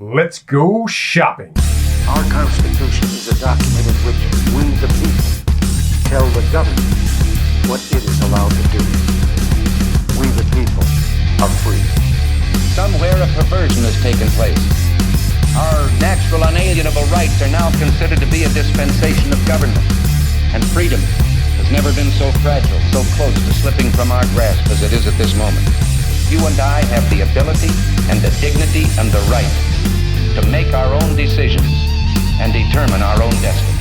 Let's go shopping. Our Constitution is a document in which we, the people, tell the government what it is allowed to do. We, the people, are free. Somewhere a perversion has taken place. Our natural unalienable rights are now considered to be a dispensation of government. And freedom has never been so fragile, so close to slipping from our grasp as it is at this moment. You and I have the ability and the dignity and the right to make our own decisions and determine our own destiny.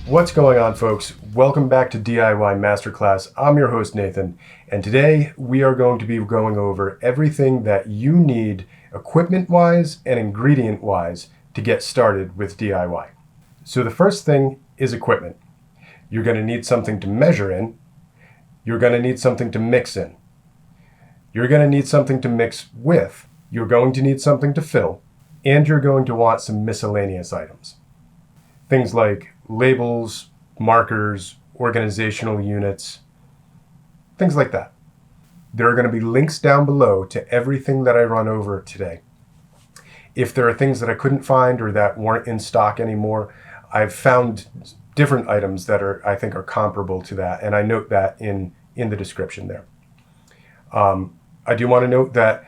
What's going on, folks? Welcome back to DIY Masterclass. I'm your host, Nathan, and today we are going to be going over everything that you need equipment-wise and ingredient-wise to get started with DIY. So the first thing is equipment. You're going to need something to measure in. You're going to need something to mix in. You're going to need something to mix with. You're going to need something to fill. And you're going to want some miscellaneous items. Things like labels, markers, organizational units, things like that. There are going to be links down below to everything that I run over today. If there are things that I couldn't find or that weren't in stock anymore, I've found different items that I think are comparable to that, and I note that in the description there. I do want to note that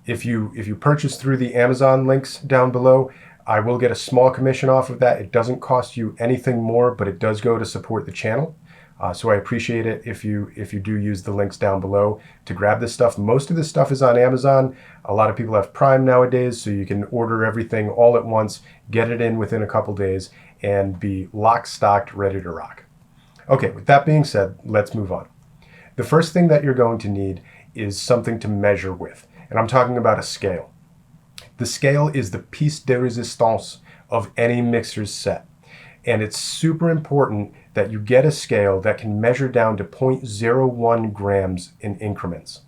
if you purchase through the Amazon links down below, I will get a small commission off of that. It doesn't cost you anything more, but it does go to support the channel. So I appreciate it if you do use the links down below to grab this stuff. Most of this stuff is on Amazon. A lot of people have Prime nowadays, so you can order everything all at once, get it in within a couple days, and be lock, stocked, ready to rock. Okay, with that being said, let's move on. The first thing that you're going to need is something to measure with, and I'm talking about a scale. The scale is the piece de resistance of any mixer's set. And it's super important that you get a scale that can measure down to 0.01 grams in increments.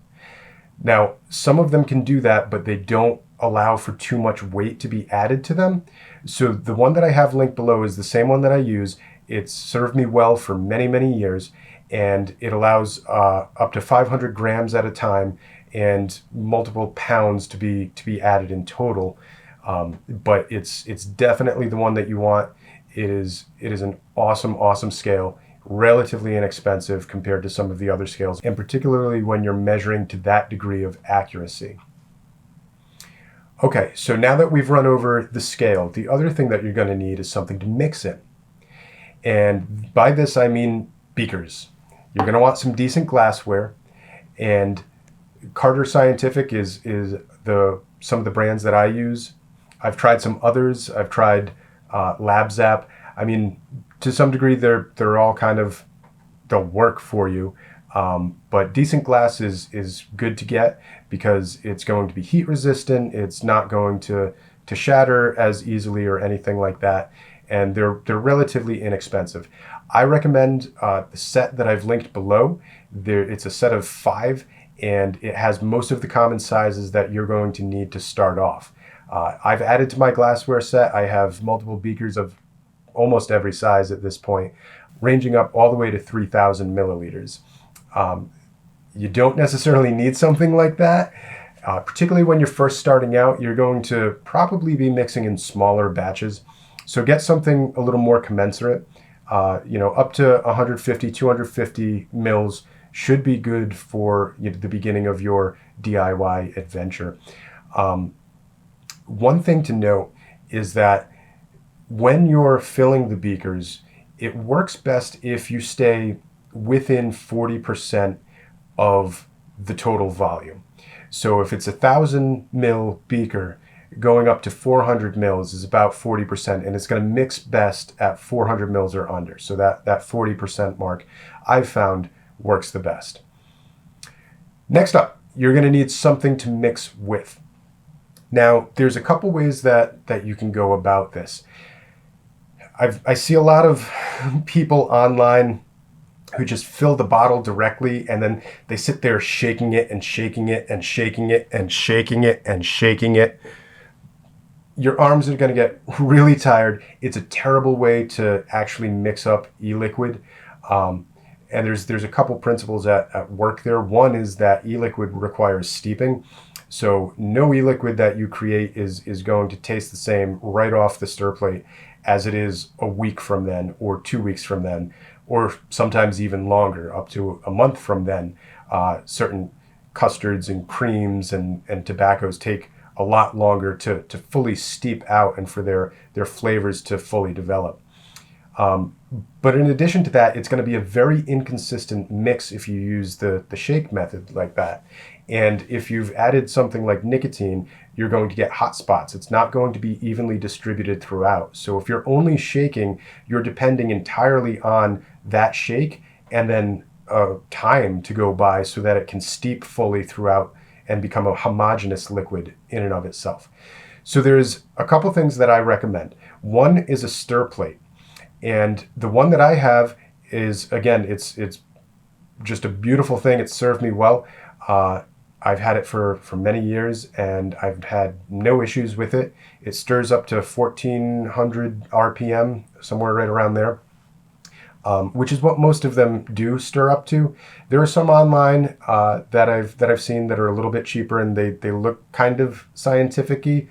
Now, some of them can do that, but they don't allow for too much weight to be added to them. So the one that I have linked below is the same one that I use. It's served me well for many, many years, and it allows up to 500 grams at a time and multiple pounds to be added in total. But it's definitely the one that you want. It is an awesome scale, relatively inexpensive compared to some of the other scales, and particularly when you're measuring to that degree of accuracy. Okay, so now that we've run over the scale, the other thing that you're going to need is something to mix in. And by this I mean beakers. You're going to want some decent glassware, and Carter Scientific is some of the brands that I use. I've tried some others. I've tried Lab Zap. I mean, to some degree, they're all kind of, they'll work for you. But decent glass is good to get because it's going to be heat resistant. It's not going to shatter as easily or anything like that. And they're relatively inexpensive. I recommend the set that I've linked below. It's a set of 5, and it has most of the common sizes that you're going to need to start off. I've added to my glassware set. I have multiple beakers of almost every size at this point, ranging up all the way to 3,000 milliliters. You don't necessarily need something like that, particularly when you're first starting out. You're going to probably be mixing in smaller batches. So get something a little more commensurate. Up to 150, 250 mils should be good for the beginning of your DIY adventure. One thing to note is that when you're filling the beakers, it works best if you stay within 40% of the total volume. So if it's 1,000 mil beaker, going up to 400 mils is about 40%, and it's going to mix best at 400 mils or under. So that 40% mark I've found works the best. Next up, you're going to need something to mix with. Now, there's a couple ways that you can go about this. I see a lot of people online who just fill the bottle directly, and then they sit there shaking it and shaking it and shaking it and shaking it and shaking it. Your arms are going to get really tired. It's a terrible way to actually mix up e-liquid. And there's a couple principles at work there. One is that e-liquid requires steeping. So no e-liquid that you create is going to taste the same right off the stir plate as it is a week from then, or 2 weeks from then, or sometimes even longer, up to a month from then. Certain custards and creams and tobaccos take a lot longer to fully steep out and for their flavors to fully develop. But in addition to that, it's going to be a very inconsistent mix if you use the shake method like that. And if you've added something like nicotine, you're going to get hot spots. It's not going to be evenly distributed throughout. So if you're only shaking, you're depending entirely on that shake and then time to go by so that it can steep fully throughout and become a homogeneous liquid in and of itself. So there's a couple things that I recommend. One is a stir plate. And the one that I have is, again, it's just a beautiful thing. It's served me well. I've had it for many years and I've had no issues with it. It stirs up to 1400 RPM, somewhere right around there, which is what most of them do stir up to. There are some online that I've seen that are a little bit cheaper and they look kind of scientific-y.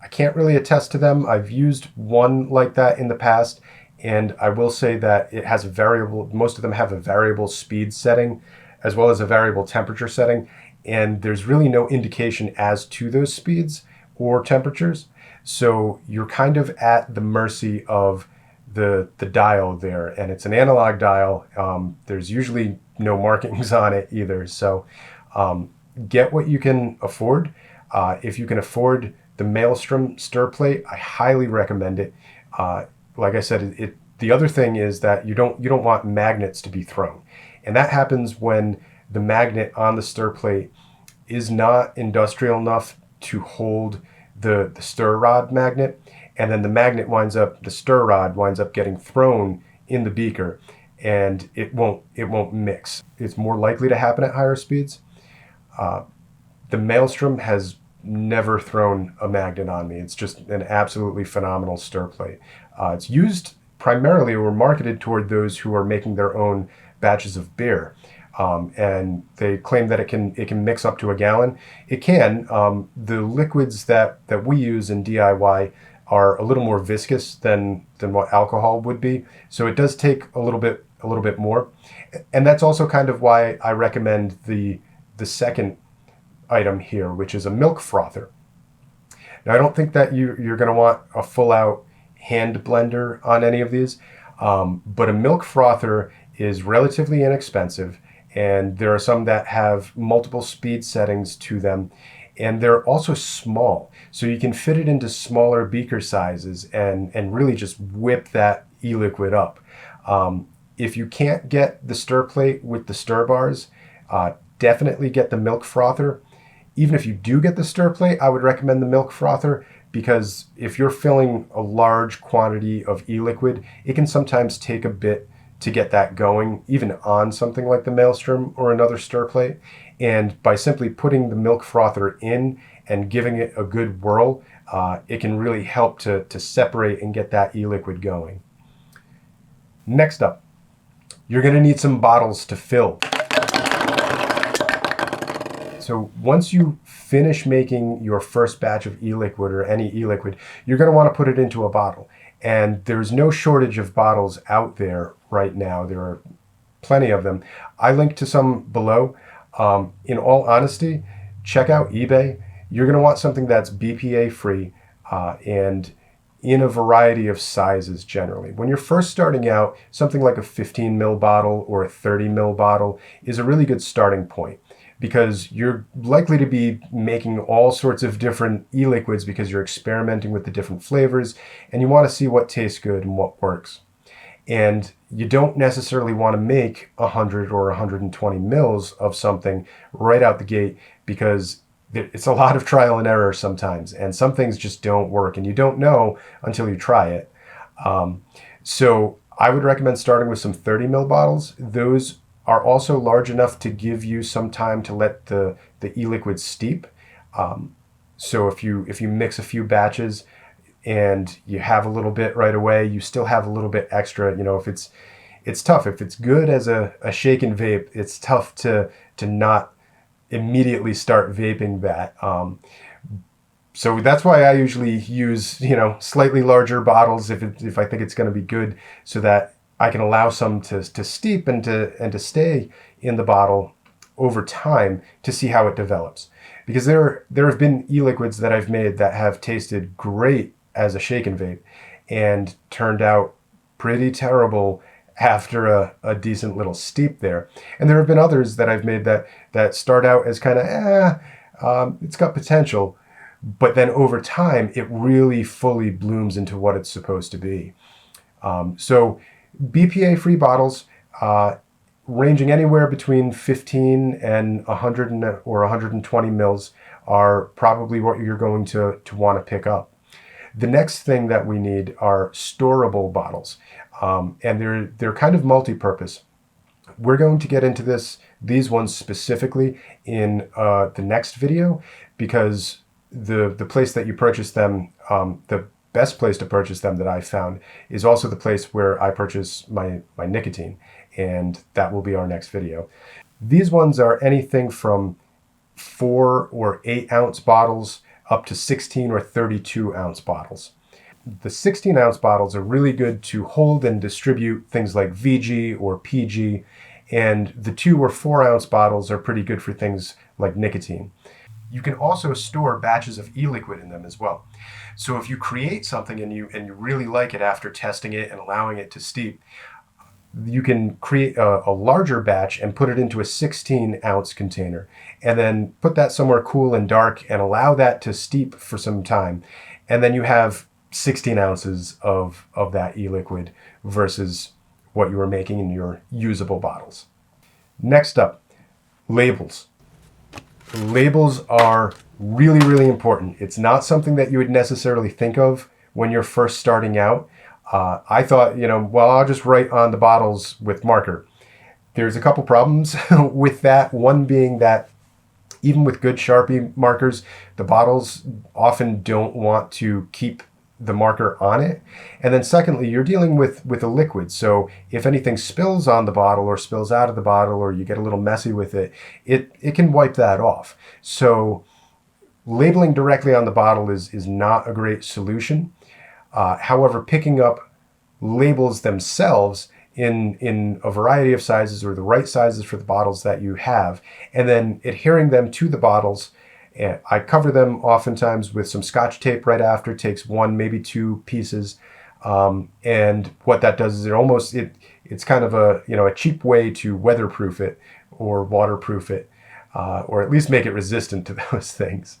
I can't really attest to them. I've used one like that in the past, and I will say that it has a variable, most of them have a variable speed setting as well as a variable temperature setting, and there's really no indication as to those speeds or temperatures. So you're kind of at the mercy of the dial there, and it's an analog dial. There's usually no markings on it either. So get what you can afford. If you can afford the Maelstrom stir plate, I highly recommend it. Like I said, the other thing is that you don't want magnets to be thrown, and that happens when the magnet on the stir plate is not industrial enough to hold the stir rod magnet, and then the stir rod winds up getting thrown in the beaker, and it won't mix. It's more likely to happen at higher speeds. The Maelstrom has never thrown a magnet on me. It's just an absolutely phenomenal stir plate. It's used primarily or marketed toward those who are making their own batches of beer. And they claim that it can mix up to a gallon. It can. The liquids that we use in DIY are a little more viscous than what alcohol would be. So it does take a little bit more. And that's also kind of why I recommend the second item here, which is a milk frother. Now, I don't think that you're going to want a full-out hand blender on any of these, but a milk frother is relatively inexpensive, and there are some that have multiple speed settings to them, and they're also small, so you can fit it into smaller beaker sizes and really just whip that e-liquid up. If you can't get the stir plate with the stir bars, definitely get the milk frother. Even if you do get the stir plate, I would recommend the milk frother, because if you're filling a large quantity of e-liquid, it can sometimes take a bit to get that going, even on something like the Maelstrom or another stir plate. And by simply putting the milk frother in and giving it a good whirl, it can really help to separate and get that e-liquid going. Next up, you're going to need some bottles to fill. So once you finish making your first batch of e-liquid or any e-liquid, you're going to want to put it into a bottle. And there's no shortage of bottles out there right now. There are plenty of them. I linked to some below. In all honesty, check out eBay. You're going to want something that's BPA free and in a variety of sizes generally. When you're first starting out, something like a 15 ml bottle or a 30 ml bottle is a really good starting point, because you're likely to be making all sorts of different e-liquids because you're experimenting with the different flavors and you want to see what tastes good and what works. And you don't necessarily want to make 100 or 120 mils of something right out the gate, because it's a lot of trial and error sometimes, and some things just don't work and you don't know until you try it. So I would recommend starting with some 30 ml bottles. Those are also large enough to give you some time to let the e-liquid steep. So if you mix a few batches and you have a little bit right away, you still have a little bit extra. You know, if it's tough. If it's good as a shake and vape, it's tough to not immediately start vaping that. So that's why I usually use, slightly larger bottles if I think it's going to be good, so that I can allow some to steep and to stay in the bottle over time to see how it develops. Because there have been e-liquids that I've made that have tasted great as a shake and vape and turned out pretty terrible after a decent little steep there. And there have been others that I've made that start out as kind of, it's got potential, but then over time, it really fully blooms into what it's supposed to be. So BPA-free bottles, ranging anywhere between 15 and 100 or 120 mils, are probably what you're going to want to pick up. The next thing that we need are storable bottles, and they're kind of multi-purpose. We're going to get into these ones specifically in the next video, because the place that you purchase them, the best place to purchase them that I found, is also the place where I purchase my nicotine, and that will be our next video. These ones are anything from 4 or 8 ounce bottles up to 16 or 32 ounce bottles. The 16 ounce bottles are really good to hold and distribute things like VG or PG, and the 2 or 4 ounce bottles are pretty good for things like nicotine. You can also store batches of e-liquid in them as well. So if you create something and you really like it after testing it and allowing it to steep, you can create a larger batch and put it into a 16 ounce container, and then put that somewhere cool and dark and allow that to steep for some time. And then you have 16 ounces of that e-liquid versus what you were making in your usable bottles. Next up, labels. Labels are really, really important. It's not something that you would necessarily think of when you're first starting out. I thought, I'll just write on the bottles with marker. There's a couple problems with that. One being that even with good Sharpie markers, the bottles often don't want to keep the marker on it. And then secondly, you're dealing with a liquid. So if anything spills on the bottle or spills out of the bottle, or you get a little messy with it, it can wipe that off. So labeling directly on the bottle is not a great solution. However, picking up labels themselves in a variety of sizes, or the right sizes for the bottles that you have, and then adhering them to the bottles. And I cover them oftentimes with some Scotch tape right after. It takes 1, maybe 2 pieces. And what that does is it's kind of a cheap way to weatherproof it or waterproof it, or at least make it resistant to those things.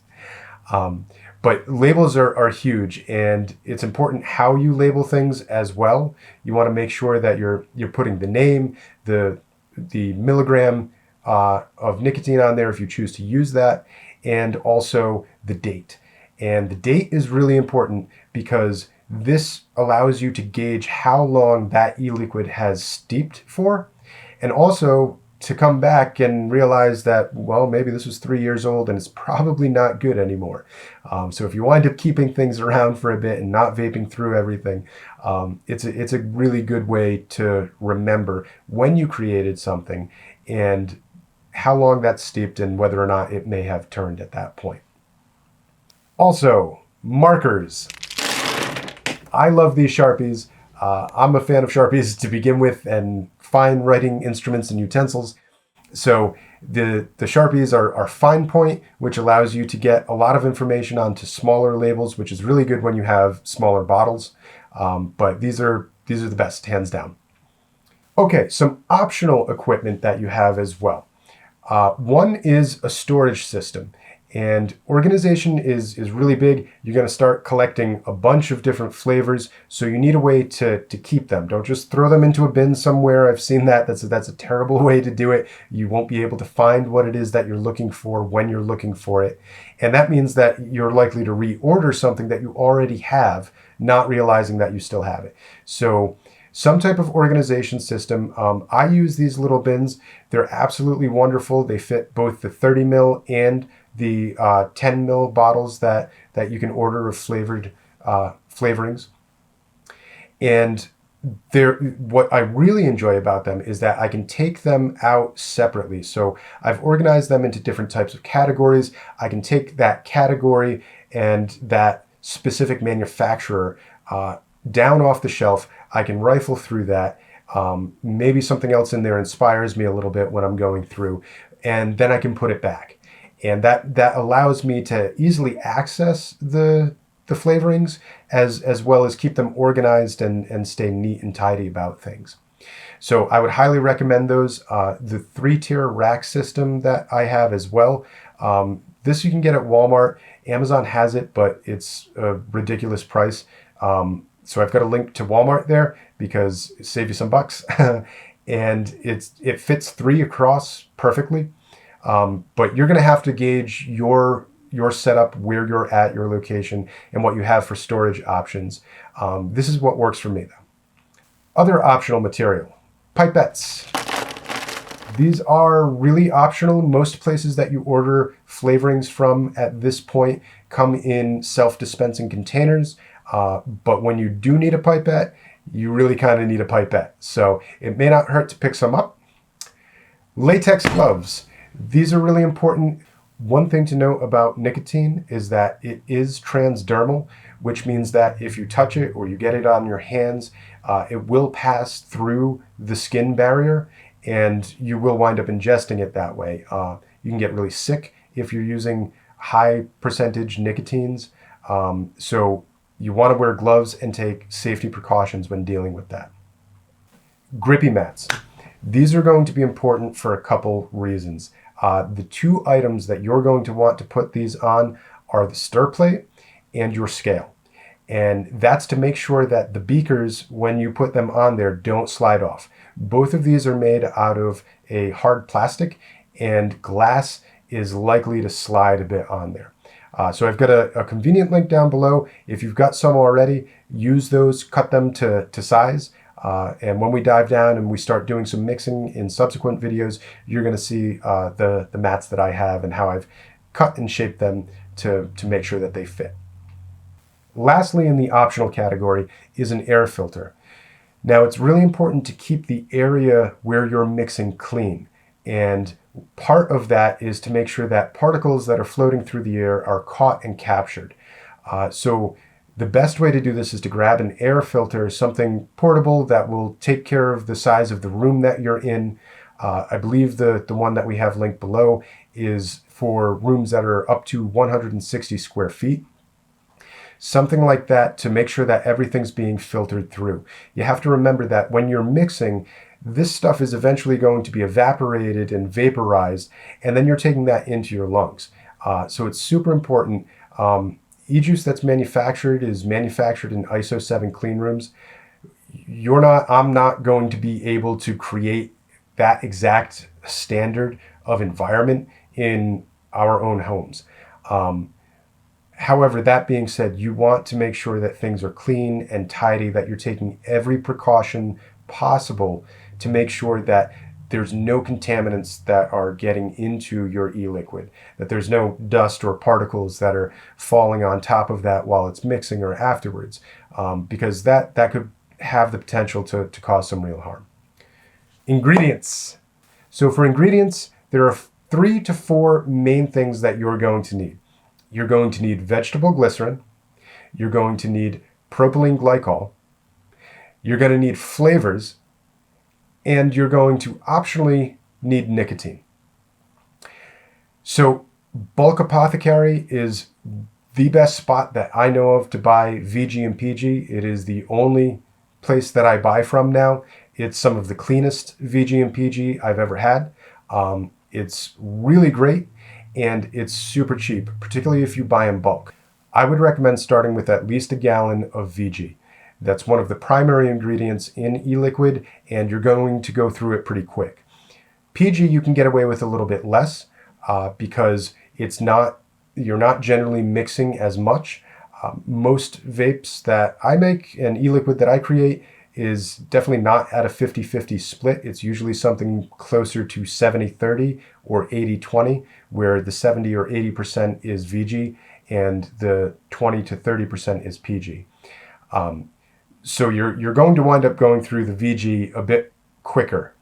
But labels are huge, and it's important how you label things as well. You want to make sure that you're putting the name, the milligram of nicotine on there if you choose to use that, and also the date. And the date is really important because this allows you to gauge how long that e-liquid has steeped for, and also to come back and realize that, well, maybe this was 3 years old and it's probably not good anymore. So if you wind up keeping things around for a bit and not vaping through everything, it's a really good way to remember when you created something and how long that's steeped and whether or not it may have turned at that point. Also, markers. I love these Sharpies. I'm a fan of Sharpies to begin with, and fine writing instruments and utensils. So the Sharpies are fine point, which allows you to get a lot of information onto smaller labels, which is really good when you have smaller bottles. But these are the best, hands down. Okay, some optional equipment that you have as well. One is a storage system. And organization is really big. You're going to start collecting a bunch of different flavors, so you need a way to keep them. Don't just throw them into a bin somewhere. I've seen that. That's a terrible way to do it. You won't be able to find what it is that you're looking for when you're looking for it. And that means that you're likely to reorder something that you already have, not realizing that you still have it. So some type of organization system. I use these little bins. They're absolutely wonderful. They fit both the 30 mil and the 10 mil bottles that you can order of flavored flavorings. And what I really enjoy about them is that I can take them out separately. So I've organized them into different types of categories. I can take that category and that specific manufacturer down off the shelf. I can rifle through that. Maybe something else in there inspires me a little bit when I'm going through, and then I can put it back. And that allows me to easily access the flavorings as well as keep them organized and stay neat and tidy about things. So I would highly recommend those. The 3-tier rack system that I have as well. This you can get at Walmart. Amazon has it, but it's a ridiculous price. So I've got a link to Walmart there because it saves you some bucks. And it fits 3 across perfectly. But you're going to have to gauge your setup, where you're at, your location, and what you have for storage options. This is what works for me, though. Other optional material, pipettes. These are really optional. Most places that you order flavorings from at this point come in self-dispensing containers. But when you do need a pipette, you really kind of need a pipette. So it may not hurt to pick some up. Latex gloves. These are really important. One thing to note about nicotine is that it is transdermal, which means that if you touch it or you get it on your hands, it will pass through the skin barrier and you will wind up ingesting it that way. You can get really sick if you're using high percentage nicotines. So you want to wear gloves and take safety precautions when dealing with that. Grippy mats. These are going to be important for a couple reasons. The 2 items that you're going to want to put these on are the stir plate and your scale. And that's to make sure that the beakers, when you put them on there, don't slide off. Both of these are made out of a hard plastic, and glass is likely to slide a bit on there. So I've got a convenient link down below. If you've got some already, use those, cut them to size. And when we dive down and we start doing some mixing in subsequent videos, you're going to see the mats that I have and how I've cut and shaped them to make sure that they fit. Lastly, in the optional category is an air filter. Now, it's really important to keep the area where you're mixing clean. And part of that is to make sure that particles that are floating through the air are caught and captured. So the best way to do this is to grab an air filter, something portable that will take care of the size of the room that you're in. I believe the one that we have linked below is for rooms that are up to 160 square feet. Something like that to make sure that everything's being filtered through. You have to remember that when you're mixing, this stuff is eventually going to be evaporated and vaporized, and then you're taking that into your lungs. So it's super important. E-juice that's manufactured is manufactured in ISO 7 clean rooms. I'm not going to be able to create that exact standard of environment in our own homes. However, that being said, you want to make sure that things are clean and tidy, that you're taking every precaution possible to make sure that there's no contaminants that are getting into your e-liquid, that there's no dust or particles that are falling on top of that while it's mixing or afterwards, because that could have the potential to cause some real harm. Ingredients. So for ingredients, there are 3 to 4 main things that you're going to need. You're going to need vegetable glycerin. You're going to need propylene glycol. You're going to need flavors. And you're going to optionally need nicotine. So Bulk Apothecary is the best spot that I know of to buy VG and PG. It is the only place that I buy from now. It's some of the cleanest VG and PG I've ever had. It's really great and it's super cheap, particularly if you buy in bulk. I would recommend starting with at least a gallon of VG. That's one of the primary ingredients in e-liquid, and you're going to go through it pretty quick. PG you can get away with a little bit less because you're not generally mixing as much. Most vapes that I make and e-liquid that I create is definitely not at a 50-50 split. It's usually something closer to 70-30 or 80-20, where the 70 or 80% is VG and the 20 to 30% is PG. So you're going to wind up going through the VG a bit quicker.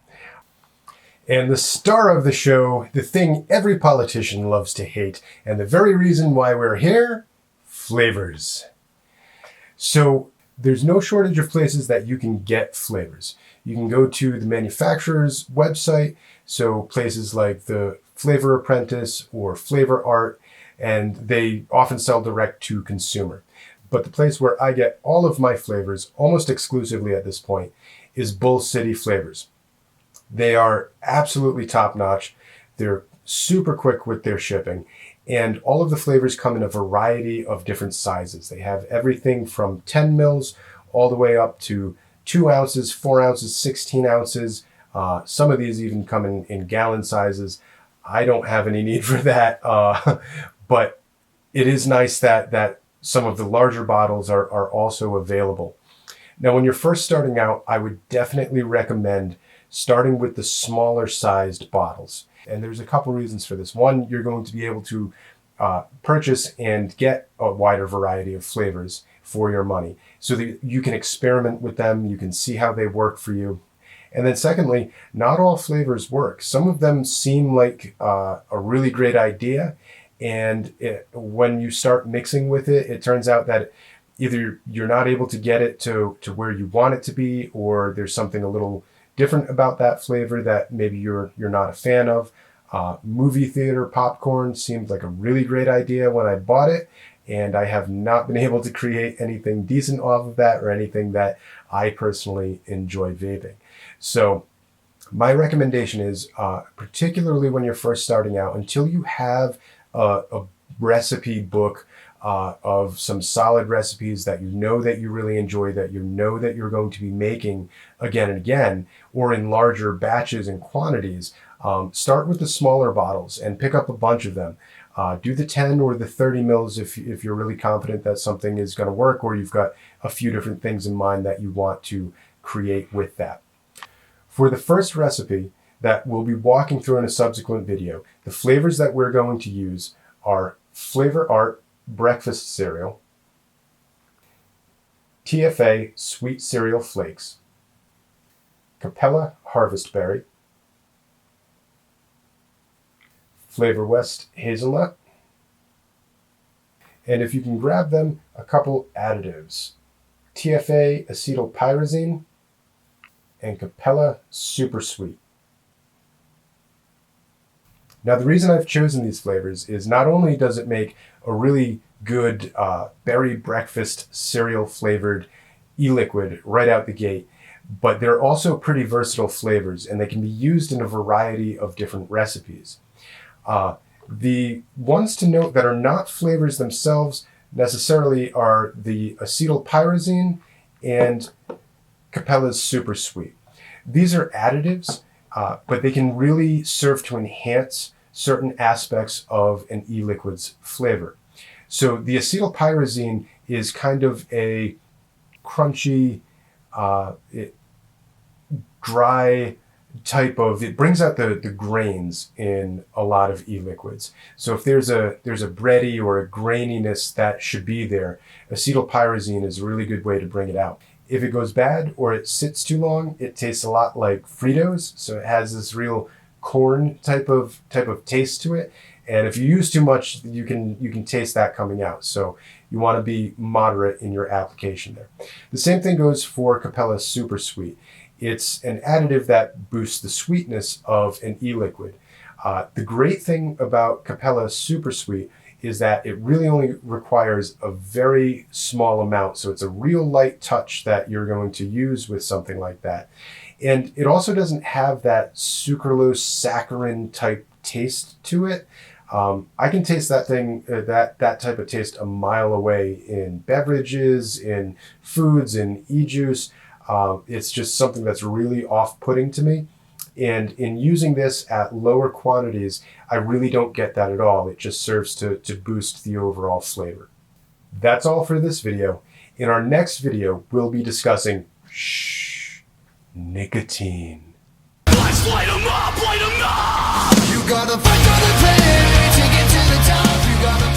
And the star of the show, the thing every politician loves to hate, and the very reason why we're here, Flavours. So there's no shortage of places that you can get flavors. You can go to the manufacturer's website, so places like the Flavor Apprentice or Flavor Art, and they often sell direct to consumer. But the place where I get all of my flavors, almost exclusively at this point, is Bull City Flavors. They are absolutely top-notch. They're super quick with their shipping, and all of the flavors come in a variety of different sizes. They have everything from 10 mils all the way up to 2 ounces, 4 ounces, 16 ounces. Some of these even come in gallon sizes. I don't have any need for that, but it is nice that some of the larger bottles are also available. Now, when you're first starting out, I would definitely recommend starting with the smaller sized bottles. And there's a couple reasons for this. One, you're going to be able to purchase and get a wider variety of flavors for your money so that you can experiment with them, you can see how they work for you. And then secondly, not all flavors work. Some of them seem like a really great idea, and when you start mixing with it, it turns out that either you're not able to get it to where you want it to be, or there's something a little different about that flavor that maybe you're not a fan of. Movie theater popcorn seemed like a really great idea when I bought it, and I have not been able to create anything decent off of that or anything that I personally enjoy vaping. So my recommendation is, particularly when you're first starting out, until you have a recipe book of some solid recipes that you know that you really enjoy, that you know that you're going to be making again and again, or in larger batches and quantities, start with the smaller bottles and pick up a bunch of them. Do the 10 or the 30 mils if you're really confident that something is going to work, or you've got a few different things in mind that you want to create with that. For the first recipe that we'll be walking through in a subsequent video, the flavors that we're going to use are Flavor Art breakfast cereal, TFA sweet cereal flakes, Capella harvest berry, Flavor West hazelnut, and if you can grab them, a couple additives, TFA acetylpyrazine and Capella super sweet. Now, the reason I've chosen these flavors is not only does it make a really good berry breakfast cereal flavored e-liquid right out the gate, but they're also pretty versatile flavors, and they can be used in a variety of different recipes. The ones to note that are not flavors themselves necessarily are the acetylpyrazine and Capella's super sweet. These are additives, but they can really serve to enhance certain aspects of an e-liquid's flavor. So the acetylpyrazine is kind of a crunchy, dry type of, it brings out the grains in a lot of e-liquids. So if there's a bready or a graininess that should be there, acetylpyrazine is a really good way to bring it out. If it goes bad or it sits too long, it tastes a lot like Fritos. So it has this real corn type of taste to it. And if you use too much, you can taste that coming out. So you want to be moderate in your application there. The same thing goes for Capella Super Sweet. It's an additive that boosts the sweetness of an e-liquid. The great thing about Capella Super Sweet is that it really only requires a very small amount. So it's a real light touch that you're going to use with something like that. And it also doesn't have that sucralose saccharin type taste to it. I can taste that thing, that type of taste a mile away in beverages, in foods, in e-juice. It's just something that's really off-putting to me. And in using this at lower quantities, I really don't get that at all. It just serves to boost the overall flavor. That's all for this video. In our next video, we'll be discussing nicotine. Let's light 'em up, light 'em up! You gotta fight for the pain to get to the top. You gotta